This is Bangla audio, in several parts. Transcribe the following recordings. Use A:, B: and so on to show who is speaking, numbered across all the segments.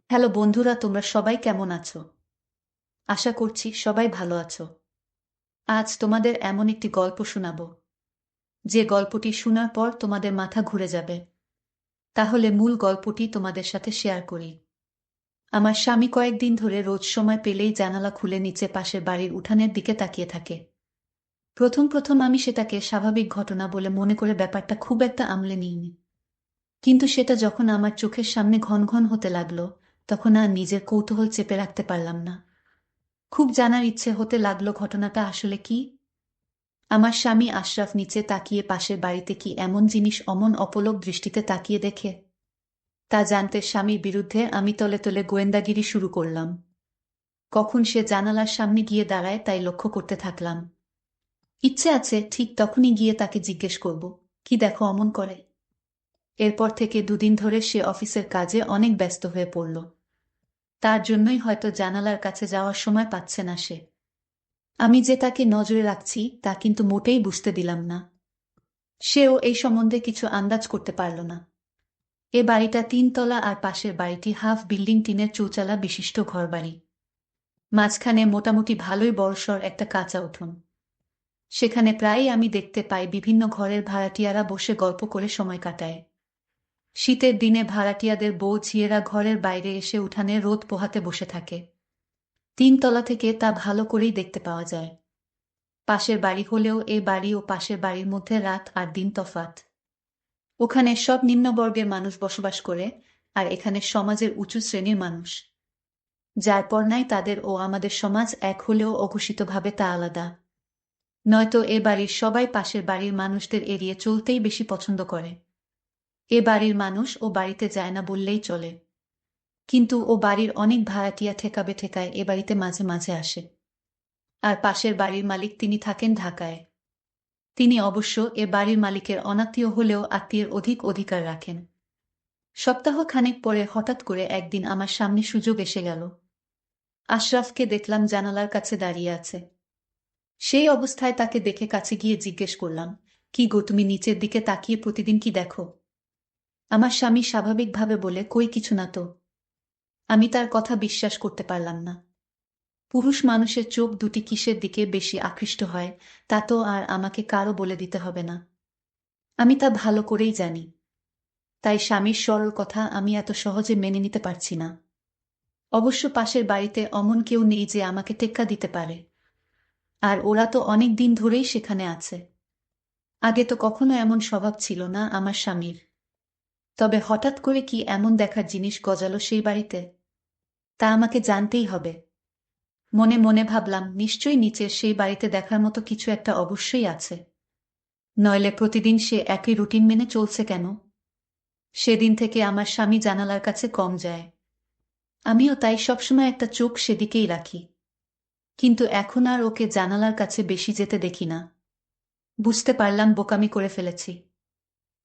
A: হ্যালো বন্ধুরা, তোমরা সবাই কেমন আছো? আশা করছি সবাই ভালো আছো। আজ তোমাদের এমন একটি গল্প শোনাবো যে গল্পটি শোনার পর তোমাদের মাথা ঘুরে যাবে। তাহলে মূল গল্পটি তোমাদের সাথে শেয়ার করি। আমার স্বামী কয়েকদিন ধরে রোজ সময় পেলেই জানালা খুলে নিচে পাশের বাড়ির উঠানের দিকে তাকিয়ে থাকে। প্রথম প্রথম আমি সেটাকে স্বাভাবিক ঘটনা বলে মনে করে ব্যাপারটা খুব একটা আমলে নিইনি। কিন্তু সেটা যখন আমার চোখের সামনে ঘন ঘন হতে লাগলো, তখন আর নিজের কৌতূহল চেপে রাখতে পারলাম না। খুব জানার ইচ্ছে হতে লাগলো ঘটনাটা আসলে কি। আমার স্বামী আশরাফ নিচে তাকিয়ে পাশের বাড়িতে কি এমন জিনিস অমন অপলক দৃষ্টিতে তাকিয়ে দেখে, তা জানতে স্বামীর বিরুদ্ধে আমি তলে তলে গোয়েন্দাগিরি শুরু করলাম। কখন সে জানালার সামনে গিয়ে দাঁড়ায় তাই লক্ষ্য করতে থাকলাম। ইচ্ছে আছে ঠিক তখনই গিয়ে তাকে জিজ্ঞেস করব, কি দেখো অমন করে। এরপর থেকে দুদিন ধরে সে অফিসের কাজে অনেক ব্যস্ত হয়ে পড়ল। তার জন্যই হয়তো জানালার কাছে যাওয়ার সময় পাচ্ছে না সে। আমি যে তাকে নজরে রাখছি তা কিন্তু মোটেই বুঝতে দিলাম না। সেও এই সম্বন্ধে কিছু আন্দাজ করতে পারল না। এ বাড়িটা ৩ তলা আর পাশের বাড়িটি হাফ বিল্ডিং, টিনের চৌচালা বিশিষ্ট ঘরবাড়ি। মাঝখানে মোটামুটি ভালোই বড়সড় একটা কাঁচা উঠোন। সেখানে প্রায়ই আমি দেখতে পাই বিভিন্ন ঘরের ভাড়াটিয়ারা বসে গল্প করে সময় কাটায়। শীতের দিনে ভাড়াটিয়াদের বউ ঝিয়েরা ঘরের বাইরে এসে উঠানে রোদ পোহাতে বসে থাকে। ৩ তলা থেকে তা ভালো করেই দেখতে পাওয়া যায়। পাশের বাড়ি হলেও এ বাড়ি ও পাশের বাড়ির মধ্যে রাত আর দিন তফাত। ওখানে সব নিম্নবর্গের মানুষ বসবাস করে, আর এখানে সমাজের উঁচু শ্রেণীর মানুষ। যার পর নাই তাদের ও আমাদের সমাজ এক হলেও অঘোষিতভাবে তা আলাদা। নয়তো এ বাড়ির সবাই পাশের বাড়ির মানুষদের এড়িয়ে চলতেই বেশি পছন্দ করে। এ বাড়ির মানুষ ও বাড়িতে যায় না বললেই চলে। কিন্তু ও বাড়ির অনেক ভাড়াটিয়া ঠেকাবে ঠেকায় এ বাড়িতে মাঝে মাঝে আসে। আর পাশের বাড়ির মালিক তিনি থাকেন ঢাকায়। তিনি অবশ্য এ বাড়ির মালিকের অনাত্মীয় হলেও আত্মীয়ের অধিক অধিকার রাখেন। সপ্তাহ খানেক পরে হঠাৎ করে একদিন আমার সামনে সুযোগ এসে গেল। আশরাফকে দেখলাম জানালার কাছে দাঁড়িয়ে আছে। সেই অবস্থায় তাকে দেখে কাছে গিয়ে জিজ্ঞেস করলাম, কি গো, তুমি নিচের দিকে তাকিয়ে প্রতিদিন কি দেখো? আমার স্বামী স্বাভাবিকভাবে বলে, কই কিছু না তো। আমি তার কথা বিশ্বাস করতে পারলাম না। পুরুষ মানুষের চোখ দুটি কিসের দিকে বেশি আকৃষ্ট হয় তা তো আর আমাকে কারো বলে দিতে হবে না। আমি তা ভালো করেই জানি। তাই স্বামীর সরল কথা আমি এত সহজে মেনে নিতে পারছি না। অবশ্য পাশের বাড়িতে অমন কেউ নেই যে আমাকে টেক্কা দিতে পারে। আর ওরা তো অনেক দিন ধরেই সেখানে আছে। আগে তো কখনো এমন স্বভাব ছিল না আমার স্বামীর। তবে হঠাৎ করে কি এমন দেখার জিনিস গজালো সেই বাড়িতে, তা আমাকে জানতেই হবে। মনে মনে ভাবলাম, নিশ্চয়ই নিচের সেই বাড়িতে দেখার মতো কিছু একটা অবশ্যই আছে। নইলে প্রতিদিন সে একই রুটিন মেনে চলছে কেন? সেদিন থেকে আমার স্বামী জানালার কাছে কম যায়। আমিও তাই সবসময় একটা চোখ সেদিকেই রাখি। কিন্তু এখন আর ওকে জানালার কাছে বেশি যেতে দেখি না। বুঝতে পারলাম বোকামি করে ফেলেছি।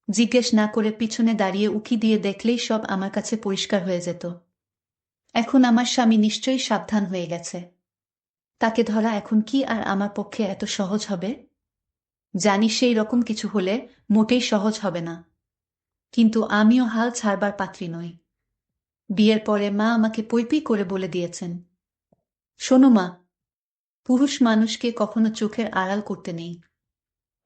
A: জিজ্ঞেস না করে পিছনে দাঁড়িয়ে উকি দিয়ে দেখলেই সব আমার কাছে পরিষ্কার হয়ে যেত। এখন আমার স্বামী নিশ্চয়ই সাবধান হয়ে গেছে। তাকে ধরা এখন কি আর আমার পক্ষে এত সহজ হবে? জানি সেই রকম কিছু হলে মোটেই সহজ হবে না। কিন্তু আমিও হাল ছাড়বার পাত্রী নই। বিয়ের পরে মা আমাকে পৈপি করে বলে দিয়েছেন, শোনো মা, পুরুষ মানুষকে কখনো চোখের আড়াল করতে নেই।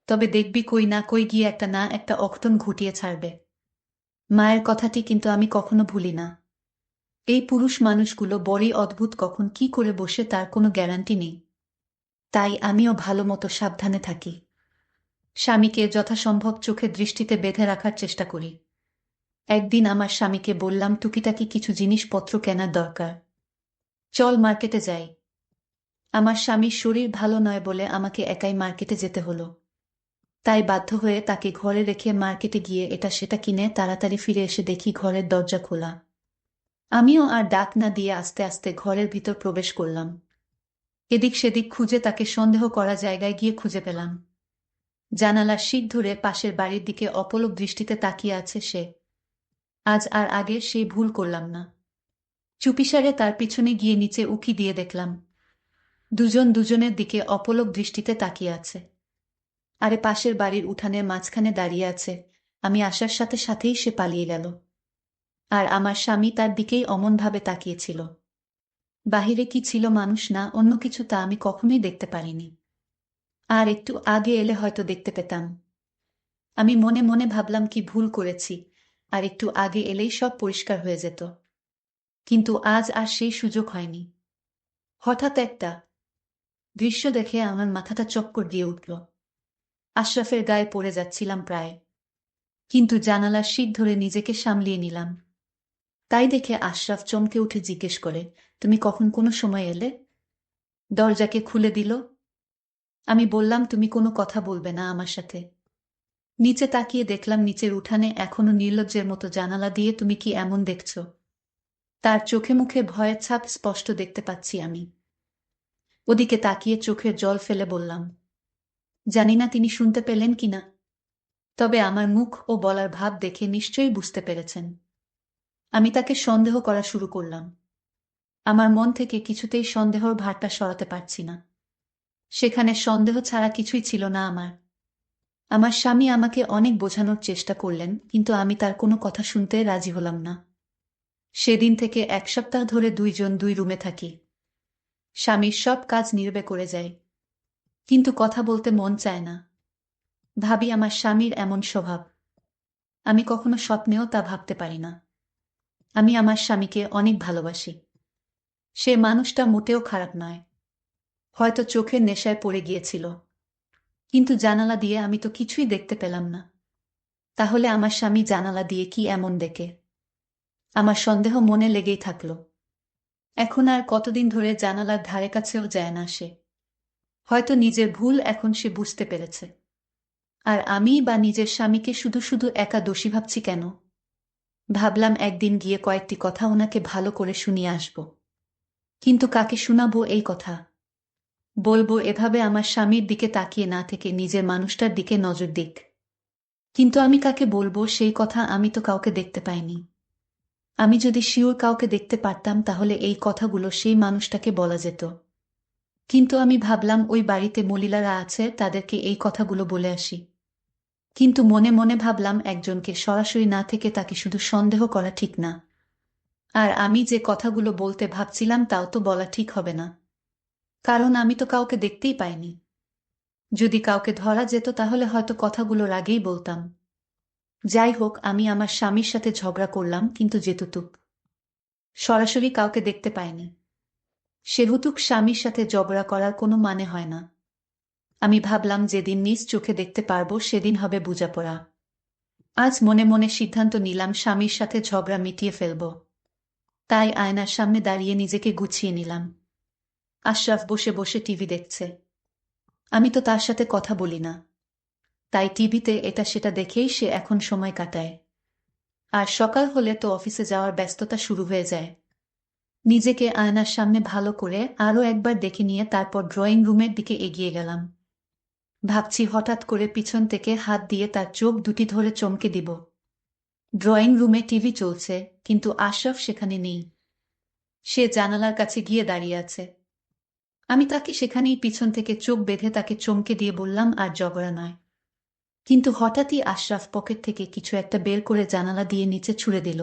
A: তবে দেখবি কই না কই গিয়ে একটা না একটা অঘটন ঘটিয়ে ছাড়বে। মায়ের কথাটি কিন্তু আমি কখনো ভুলি না। এই পুরুষ মানুষগুলো বড়ই অদ্ভুত, কখন কি করে বসে তার কোনো গ্যারান্টি নেই। তাই আমিও ভালো মতো সাবধানে থাকি। স্বামীকে যথাসম্ভব চোখের দৃষ্টিতে বেঁধে রাখার চেষ্টা করি। একদিন আমার স্বামীকে বললাম, টুকিটাকি কিছু জিনিসপত্র কেনার দরকার, চল মার্কেটে যাই। আমার স্বামীর শরীর ভালো নয় বলে আমাকে একাই মার্কেটে যেতে হলো। তাই বাধ্য হয়ে তাকে ঘরে রেখে মার্কেটে গিয়ে এটা সেটা কিনে তাড়াতাড়ি ফিরে এসে দেখি ঘরের দরজা খোলা। আমিও আর ডাক না দিয়ে আস্তে আস্তে ঘরের ভিতর প্রবেশ করলাম। এদিক সেদিক খুঁজে তাকে সন্দেহ করা জায়গায় গিয়ে খুঁজে পেলাম। জানালার শিক ধরে পাশের বাড়ির দিকে অপলক দৃষ্টিতে তাকিয়ে আছে সে। আজ আর আগে সেই ভুল করলাম না। চুপিসারে তার পিছনে গিয়ে নিচে উকি দিয়ে দেখলাম দুজন দুজনের দিকে অপলক দৃষ্টিতে তাকিয়ে আছে। আরে পাশের বাড়ির উঠানের মাঝখানে দাঁড়িয়ে আছে। আমি আসার সাথে সাথেই সে পালিয়ে গেল। আর আমার স্বামী তার দিকেই অমনভাবে তাকিয়েছিল। বাহিরে কি ছিল মানুষ না অন্য কিছু তা আমি কখনোই দেখতে পারিনি। আর একটু আগে এলে হয়তো দেখতে পেতাম। আমি মনে মনে ভাবলাম কি ভুল করেছি, আর একটু আগে এলেই সব পরিষ্কার হয়ে যেত। কিন্তু আজ আর সেই সুযোগ হয়নি। হঠাৎ একটা দৃশ্য দেখে আমার মাথাটা চক্কর দিয়ে উঠল। আশরাফের গায়ে পড়ে যাচ্ছিলাম প্রায়, কিন্তু জানালার শিক ধরে নিজেকে সামলিয়ে নিলাম। তাই দেখে আশরাফ চমকে উঠে জিজ্ঞেস করে, তুমি কখন কোনো সময় এলে? দরজাকে খুলে দিল। আমি বললাম, তুমি কোনো কথা বলবে না আমার সাথে? নিচে তাকিয়ে দেখলাম নিচের উঠানে এখনো নির্লজ্জের মতো জানালা দিয়ে তুমি কি এমন দেখছ? তার চোখে মুখে ভয়ের ছাপ স্পষ্ট দেখতে পাচ্ছি আমি। ওদিকে তাকিয়ে চোখের জল ফেলে বললাম, জানি না তিনি শুনতে পেলেন কিনা, তবে আমার মুখ ও বলার ভাব দেখে নিশ্চয়ই বুঝতে পেরেছেন। আমি তাকে সন্দেহ করা শুরু করলাম। আমার মন থেকে কিছুতেই সন্দেহর ভারটা সরাতে পারছি না। সেখানে সন্দেহ ছাড়া কিছুই ছিল না আমার। আমার স্বামী আমাকে অনেক বোঝানোর চেষ্টা করলেন, কিন্তু আমি তার কোনো কথা শুনতে রাজি হলাম না। সেদিন থেকে 1 সপ্তাহ ধরে দুইজন দুই রুমে থাকি। স্বামীর সব কাজ নীরবে করে যাই, কিন্তু কথা বলতে মন চায় না। ভাবি আমার স্বামীর এমন স্বভাব, আমি কখনো স্বপ্নেও তা ভাবতে পারি না। আমি আমার স্বামীকে অনেক ভালোবাসি। সে মানুষটা মোটেও খারাপ নয়। হয়তো চোখের নেশায় পড়ে গিয়েছিল, কিন্তু জানালা দিয়ে আমি তো কিছুই দেখতে পেলাম না। তাহলে আমার স্বামী জানালা দিয়ে কি এমন দেখে? আমার সন্দেহ মনে লেগেই থাকলো। এখন আর কতদিন ধরে জানালার ধারে কাছেও যায় না সে। হয়তো নিজের ভুল এখন সে বুঝতে পেরেছে। আর আমি বা নিজের স্বামীকে শুধু শুধু একা দোষী ভাবছি কেন? ভাবলাম একদিন গিয়ে কয়েকটি কথা ওনাকে ভালো করে শুনিয়ে আসব। কিন্তু কাকে শোনাবো এই কথা? বলবো এভাবে আমার স্বামীর দিকে তাকিয়ে না থেকে নিজের মানুষটার দিকে নজর দিক। কিন্তু আমি কাকে বলবো সেই কথা? আমি তো কাউকে দেখতে পাইনি। আমি যদি শিওর কাউকে দেখতে পারতাম তাহলে এই কথাগুলো সেই মানুষটাকে বলা যেত। কিন্তু আমি ভাবলাম ওই বাড়িতে মহিলারা আছে, তাদেরকে এই কথাগুলো বলে আসি। কিন্তু মনে মনে ভাবলাম একজনকে সরাসরি না থেকে তাকে শুধু সন্দেহ করা ঠিক না। আর আমি যে কথাগুলো বলতে ভাবছিলাম তাও তো বলা ঠিক হবে না, কারণ আমি তো কাউকে দেখতেই পাইনি। যদি কাউকে ধরা যেত তাহলে হয়তো কথাগুলোর আগেই বলতাম। যাই হোক, আমি আমার স্বামীর সাথে ঝগড়া করলাম, কিন্তু যেহেতু সরাসরি কাউকে দেখতে পাইনি, সেহেতু স্বামীর সাথে ঝগড়া করার কোনো মানে হয় না। আমি ভাবলাম যেদিন নিজ চোখে দেখতে পারবো সেদিন হবে বোঝাপড়া। আজ মনে মনে সিদ্ধান্ত নিলাম স্বামীর সাথে ঝগড়া মিটিয়ে ফেলব। তাই আয়নার সামনে দাঁড়িয়ে নিজেকে গুছিয়ে নিলাম। আশরাফ বসে বসে টিভি দেখছে। আমি তো তার সাথে কথা বলি না, তাই টিভিতে এটা সেটা দেখেই সে এখন সময় কাটায়। আর সকাল হলে তো অফিসে যাওয়ার ব্যস্ততা শুরু হয়ে যায়। নিজেকে আয়নার সামনে ভালো করে আরও একবার দেখে নিয়ে তারপর ড্রয়িং রুমের দিকে এগিয়ে গেলাম। ভাবছি হঠাৎ করে পিছন থেকে হাত দিয়ে তার চোখ দুটি ধরে চমকে দিব। ড্রয়িং রুমে টিভি চলছে, কিন্তু আশরাফ সেখানে নেই। সে জানালার কাছে গিয়ে দাঁড়িয়ে আছে। আমি তাকে সেখানেই পিছন থেকে চোখ বেঁধে তাকে চমকে দিয়ে বললাম, আর ঝগড়া নয়। কিন্তু হঠাৎই আশরাফ পকেট থেকে কিছু একটা বের করে জানালা দিয়ে নিচে ছুঁড়ে দিল।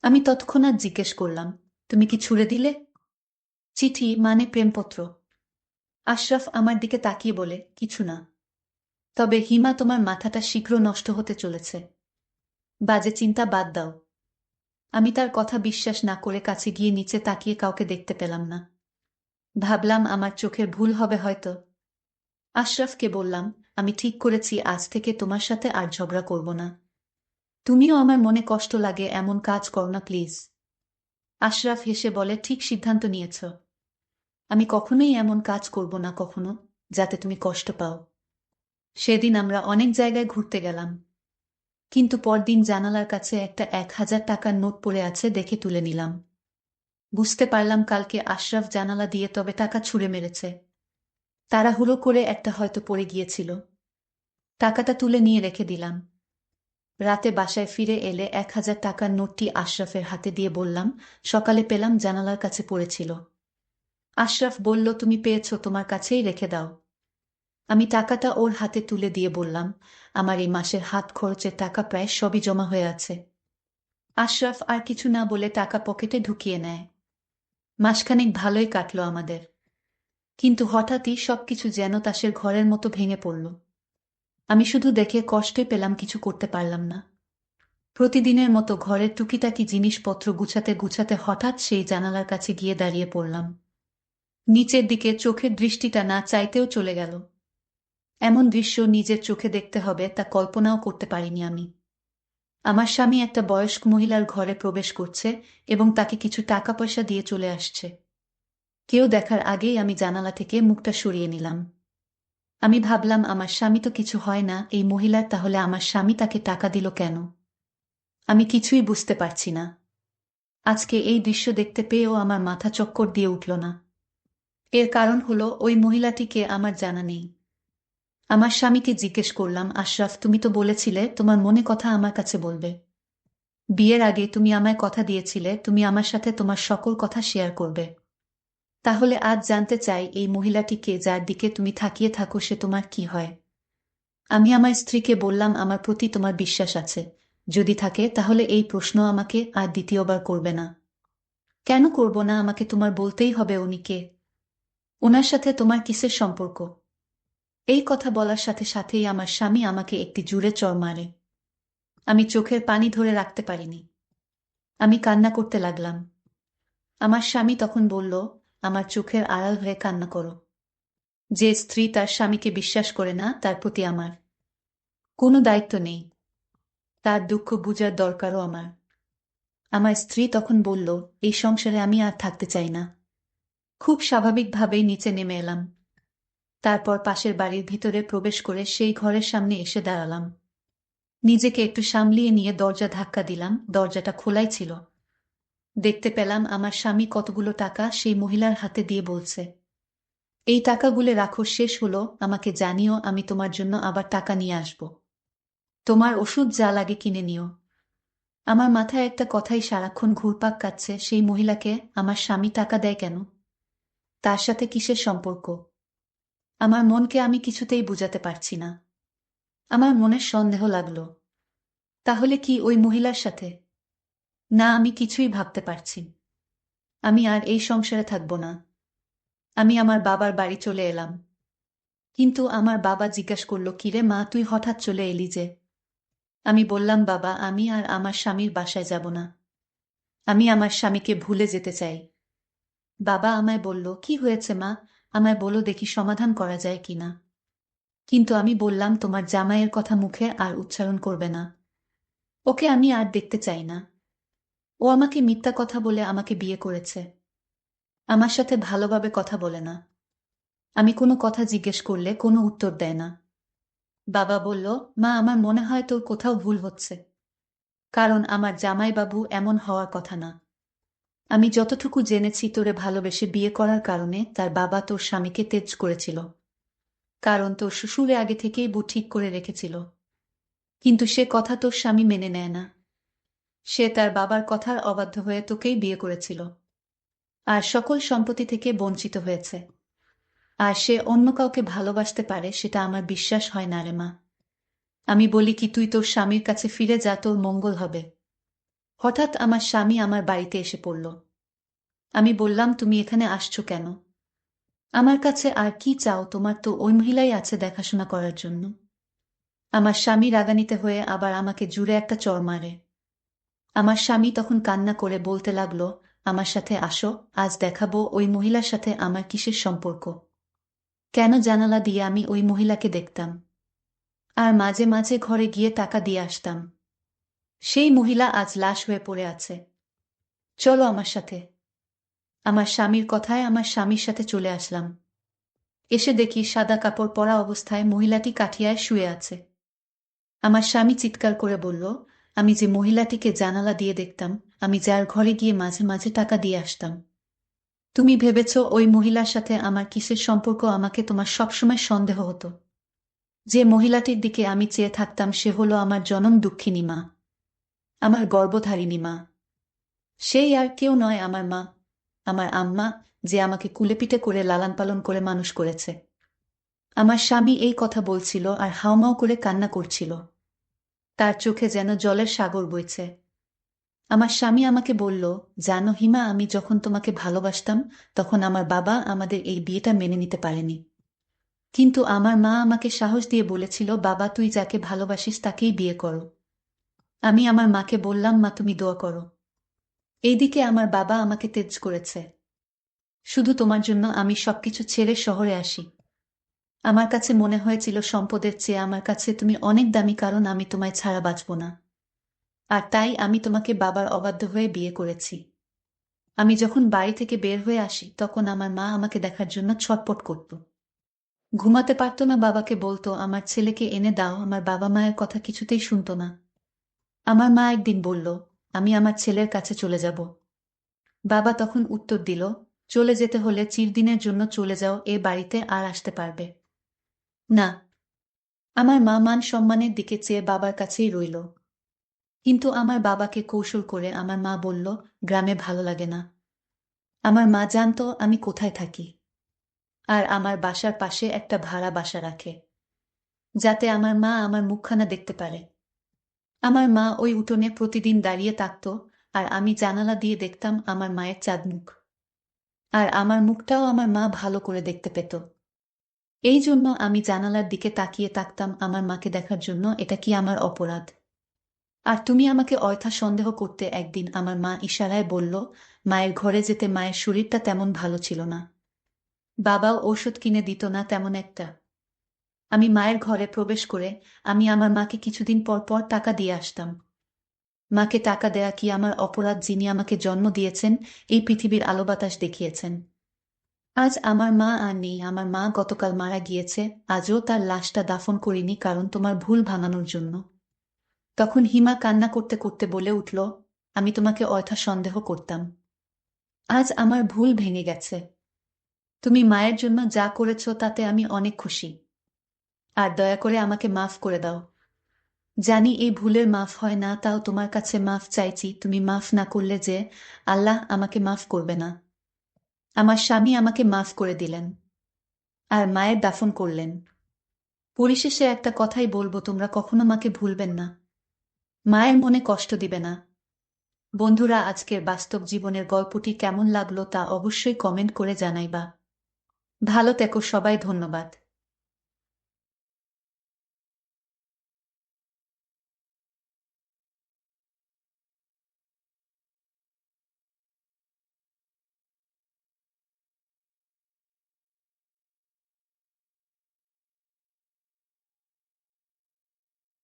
A: আমি তৎক্ষণাৎ জিজ্ঞেস করলাম, তুমি কি ছুঁড়ে দিলে? চিঠি মানে প্রেমপত্র। আশরাফ আমার দিকে তাকিয়ে বলে, কিছু না। তবে হিমা, তোমার মাথাটা শীঘ্র নষ্ট হতে চলেছে। বাজে চিন্তা বাদ দাও। আমি তার কথা বিশ্বাস না করে কাছে গিয়ে নিচে তাকিয়ে কাউকে দেখতে পেলাম না। ভাবলাম আমার চোখের ভুল হবে হয়তো। আশরাফকে বললাম, আমি ঠিক করেছি আজ থেকে তোমার সাথে আর ঝগড়া করব না। তুমিও আমার মনে কষ্ট লাগে এমন কাজ করো না প্লিজ। আশরাফ হেসে বলে, ঠিক সিদ্ধান্ত নিয়েছ। আমি কখনোই এমন কাজ করব না কখনো, যাতে তুমি কষ্ট পাও। সেদিন আমরা অনেক জায়গায় ঘুরতে গেলাম, কিন্তু পরদিন জানালার কাছে একটা 1000 টাকার নোট পড়ে আছে দেখে তুলে নিলাম। বুঝতে পারলাম কালকে আশরাফ জানালা দিয়ে তবে টাকা ছুঁড়ে মেরেছে। তাড়াহুড়ো করে একটা হয়তো পড়ে গিয়েছিল। টাকাটা তুলে নিয়ে রেখে দিলাম। রাতে বাসায় ফিরে এলে 1000 টাকার নোটটি আশরাফের হাতে দিয়ে বললাম, সকালে পেলাম জানালার কাছে পড়েছিল। আশরাফ বলল, তুমি পেয়েছ, তোমার কাছেই রেখে দাও। আমি টাকাটা ওর হাতে তুলে দিয়ে বললাম, আমার এই মাসের হাত খরচের টাকা প্রায় সবই জমা হয়ে আছে। আশরাফ আর কিছু না বলে টাকা পকেটে ঢুকিয়ে নেয়। মাসখানেক ভালোই কাটল আমাদের, কিন্তু হঠাৎই সবকিছু যেন তাসের ঘরের মতো ভেঙে পড়ল। আমি শুধু দেখে কষ্টে পেলাম, কিছু করতে পারলাম না। প্রতিদিনের মতো ঘরের টুকিটাকি জিনিসপত্র গুছাতে গুছাতে হঠাৎ সেই জানালার কাছে গিয়ে দাঁড়িয়ে পড়লাম। নিচের দিকে চোখের দৃষ্টিটা না চাইতেও চলে গেল। এমন দৃশ্য নিজের চোখে দেখতে হবে তা কল্পনাও করতে পারিনি আমি। আমার স্বামী একটা বয়স্ক মহিলার ঘরে প্রবেশ করছে এবং তাকে কিছু টাকা পয়সা দিয়ে চলে আসছে। কেউ দেখার আগেই আমি জানালা থেকে মুখটা সরিয়ে নিলাম। আমি ভাবলাম, আমার স্বামী তো কিছু হয় না, এই মহিলার তাহলে আমার স্বামী তাকে টাকা দিল কেন? আমি কিছুই বুঝতে পারছি না। আজকে এই দৃশ্য দেখতে পেয়েও আমার মাথা চক্কর দিয়ে উঠল না। এর কারণ হলো ওই মহিলাটিকে আমার জানা নেই। আমার স্বামীকে জিজ্ঞেস করলাম, আশরাফ, তুমি তো বলেছিলে তোমার মনে কথা আমার কাছে বলবে। বিয়ের আগে তুমি আমায় কথা দিয়েছিলে তুমি আমার সাথে তোমার সকল কথা শেয়ার করবে। তাহলে আজ জানতে চাই এই মহিলাটিকে যার দিকে তুমি তাকিয়ে থাকো সে তোমার কি হয়? আমি আমার স্ত্রীকে বললাম, আমার প্রতি তোমার বিশ্বাস আছে, যদি থাকে তাহলে এই প্রশ্ন আমাকে আর দ্বিতীয়বার করবে না। কেন করব না? আমাকে তোমার বলতেই হবে উনি কে, ওনার সাথে তোমার কিসের সম্পর্ক? এই কথা বলার সাথে সাথেই আমার স্বামী আমাকে একটি জোরে চড় মারে। আমি চোখের পানি ধরে রাখতে পারিনি। আমি কান্না করতে লাগলাম। আমার স্বামী তখন বলল, আমার চোখের আড়াল হয়ে কান্না করো। যে স্ত্রী তার স্বামীকে বিশ্বাস করে না তার প্রতি আমার কোনো দায়িত্ব নেই, তার দুঃখ বুঝার দরকারও আমার। আমার স্ত্রী তখন বলল, এই সংসারে আমি আর থাকতে চাই না। খুব স্বাভাবিকভাবেই নিচে নেমে এলাম। তারপর পাশের বাড়ির ভিতরে প্রবেশ করে সেই ঘরের সামনে এসে দাঁড়ালাম। নিজেকে একটু সামলিয়ে নিয়ে দরজা ধাক্কা দিলাম, দরজাটা খোলাই ছিল। দেখতে পেলাম আমার স্বামী কতগুলো টাকা সেই মহিলার হাতে দিয়ে বলছে, এই টাকাগুলো রাখো, শেষ হলো আমাকে জানিও, আমি তোমার জন্য আবার টাকা নিয়ে আসব। তোমার ওষুধ যা লাগে কিনে নিও। আমার মাথায় একটা কথাই সারাক্ষণ ঘুরপাক কাচ্ছে, সেই মহিলাকে আমার স্বামী টাকা দেয় কেন? তার সাথে কিসের সম্পর্ক? আমার মনকে আমি কিছুতেই বুঝাতে পারছি না। আমার মনের সন্দেহ লাগলো, তাহলে কি ওই মহিলার সাথে? না, আমি কিছুই ভাবতে পারছি। আমি আর এই সংসারে থাকব না। আমি আমার বাবার বাড়ি চলে এলাম। কিন্তু আমার বাবা জিজ্ঞাসা করলো, কিরে মা, তুই হঠাৎ চলে এলি যে? আমি বললাম, বাবা, আমি আর আমার স্বামীর বাসায় যাব না। আমি আমার স্বামীকে ভুলে যেতে চাই। বাবা আমায় বলল, কি হয়েছে মা, আমায় বলো দেখি সমাধান করা যায় কিনা। কিন্তু আমি বললাম, তোমার জামাইয়ের কথা মুখে আর উচ্চারণ করবে না। ওকে আমি আর দেখতে চাই না। ও আমাকে মিথ্যা কথা বলে আমাকে বিয়ে করেছে। আমার সাথে ভালোভাবে কথা বলে না। আমি কোনো কথা জিজ্ঞেস করলে কোনো উত্তর দেয় না। বাবা বলল, মা, আমার মনে হয় তোর কোথাও ভুল হচ্ছে, কারণ আমার জামাইবাবু এমন হওয়ার কথা না। আমি যতটুকু জেনেছি, তোরে ভালোবেসে বিয়ে করার কারণে তার বাবা তোর স্বামীকে তেজ করেছিল, কারণ তোর শ্বশুরে আগে থেকেই বউ ঠিক করে রেখেছিল। কিন্তু সে কথা তোর স্বামী মেনে নেয় না। সে তার বাবার কথার অবাধ্য হয়ে তোকেই বিয়ে করেছিল, আর সকল সম্পত্তি থেকে বঞ্চিত হয়েছে। আর সে অন্য কাউকে ভালোবাসতে পারে সেটা আমার বিশ্বাস হয় না রে মা। আমি বলি কি, তুই তোর স্বামীর কাছে ফিরে যা, তোর মঙ্গল হবে। হঠাৎ আমার স্বামী আমার বাড়িতে এসে পড়ল। আমি বললাম, তুমি এখানে আসছো কেন? আমার কাছে আর কি চাও? তোমার তো ওই মহিলাই আছে দেখাশোনা করার জন্য। আমার স্বামী রাগান্বিত হয়ে আবার আমাকে জুড়ে একটা চড় মারে। আমার স্বামী তখন কান্না করে বলতে লাগলো, আমার সাথে আসো, আজ দেখাবো ওই মহিলার সাথে আমার কিসের সম্পর্ক। কেন জানালা দিয়ে আমি ওই মহিলাকে দেখতাম, আর মাঝে মাঝে ঘরে গিয়ে টাকা দিয়ে আসতাম। সেই মহিলা আজ লাশ হয়ে পড়ে আছে। চলো আমার সাথে। আমার স্বামীর কথায় আমার স্বামীর সাথে চলে আসলাম। এসে দেখি সাদা কাপড় পরা অবস্থায় মহিলাটি কাঠিয়ায় শুয়ে আছে। আমার স্বামী চিৎকার করে বলল, আমি যে মহিলাটিকে জানালা দিয়ে দেখতাম, আমি যার ঘরে গিয়ে মাঝে মাঝে টাকা দিয়ে আসতাম। তুমি ভেবেছ ওই মহিলার সাথে আমার কিসের সম্পর্ক? আমাকে তোমার সবসময় সন্দেহ হতো। যে মহিলাটির দিকে আমি চেয়ে থাকতাম সে হলো আমার জনম দুঃখিনী মা, আমার গর্ভধারিণী মা। সেই আর কেউ নয়, আমার মা, আমার আম্মা, যে আমাকে কুলেপিঠে করে লালন পালন করে মানুষ করেছে। আমার স্বামী এই কথা বলছিল আর হাউমাউ করে কান্না করছিল। তার চোখে যেন জলের সাগর বইছে। আমার স্বামী আমাকে বলল, জানো হিমা, আমি যখন তোমাকে ভালোবাসতাম তখন আমার বাবা আমাদের এই বিয়েটা মেনে নিতে পারেনি। কিন্তু আমার মা আমাকে সাহস দিয়ে বলেছিল, বাবা তুই যাকে ভালোবাসিস তাকেই বিয়ে করো। আমি আমার মাকে বললাম, মা তুমি দোয়া করো। এইদিকে আমার বাবা আমাকে তেজ করেছে। শুধু তোমার জন্য আমি সবকিছু ছেড়ে শহরে আসি। আমার কাছে মনে হয়েছিল সম্পদের চেয়ে আমার কাছে তুমি অনেক দামি, কারণ আমি তোমায় ছাড়া বাঁচব না। আর তাই আমি তোমাকে বাবার অবাধ্য হয়ে বিয়ে করেছি। আমি যখন বাড়ি থেকে বের হয়ে আসি তখন আমার মা আমাকে দেখার জন্য ছটপট করত। ঘুমাতে পারত না, বাবাকে বলতো আমার ছেলেকে এনে দাও। আমার বাবা মায়ের কথা কিছুতেই শুনতো না। আমার মা একদিন বলল, আমি আমার ছেলের কাছে চলে যাব। বাবা তখন উত্তর দিল, চলে যেতে হলে চিরদিনের জন্য চলে যাও, এ বাড়িতে আর আসতে পারবে না। আমার মা মান সম্মানের দিকে চেয়ে বাবার কাছেই রইল। কিন্তু আমার বাবাকে কৌশল করে আমার মা বলল, গ্রামে ভালো লাগে না। আমার মা জানতো আমি কোথায় থাকি, আর আমার বাসার পাশে একটা ভাড়া বাসা রাখে, যাতে আমার মা আমার মুখখানা দেখতে পারে। আমার মা ওই উঠোনে প্রতিদিন দাঁড়িয়ে থাকত, আর আমি জানালা দিয়ে দেখতাম আমার মায়ের চাঁদ মুখ। আর আমার মুখটাও আমার মা ভালো করে দেখতে পেত। এই জন্য আমি জানালার দিকে তাকিয়ে থাকতাম আমার মাকে দেখার জন্য। এটা কি আমার অপরাধ? আর তুমি আমাকে অযথা সন্দেহ করতে। একদিন আমার মা ইশারায় বলল মায়ের ঘরে যেতে। মায়ের শরীরটা তেমন ভালো ছিল না, বাবাও ঔষধ কিনে দিত না তেমন একটা। আমি মায়ের ঘরে প্রবেশ করে আমি আমার মাকে কিছুদিন পর পর টাকা দিয়ে আসতাম। মাকে টাকা দেয়া কি আমার অপরাধ? যিনি আমাকে জন্ম দিয়েছেন, এই পৃথিবীর আলো বাতাস দেখিয়েছেন। আজ আমার মা আর নেই। আমার মা গতকাল মারা গিয়েছে, আজও তার লাশটা দাফন করিনি, কারণ তোমার ভুল ভাঙানোর জন্য। তখন হিমা কান্না করতে করতে বলে উঠল, আমি তোমাকে অযথা সন্দেহ করতাম। আজ আমার ভুল ভেঙে গেছে। তুমি মায়ের জন্য যা করেছ তাতে আমি অনেক খুশি। আর দয়া করে আমাকে মাফ করে দাও। জানি এই ভুলের মাফ হয় না, তাও তোমার কাছে মাফ চাইছি। তুমি মাফ না করলে যে আল্লাহ আমাকে মাফ করবে না। আমার স্বামী আমাকে মাফ করে দিলেন, আর মায়ের দাফন করলেন। পরিশেষে একটা কথাই বলবো, তোমরা কখনো মাকে ভুলবেন না, মায়ের মনে কষ্ট দিবে না। বন্ধুরা, আজকের বাস্তব জীবনের গল্পটি কেমন লাগলো তা অবশ্যই কমেন্ট করে জানাইবা। ভালো থেকো সবাই, ধন্যবাদ।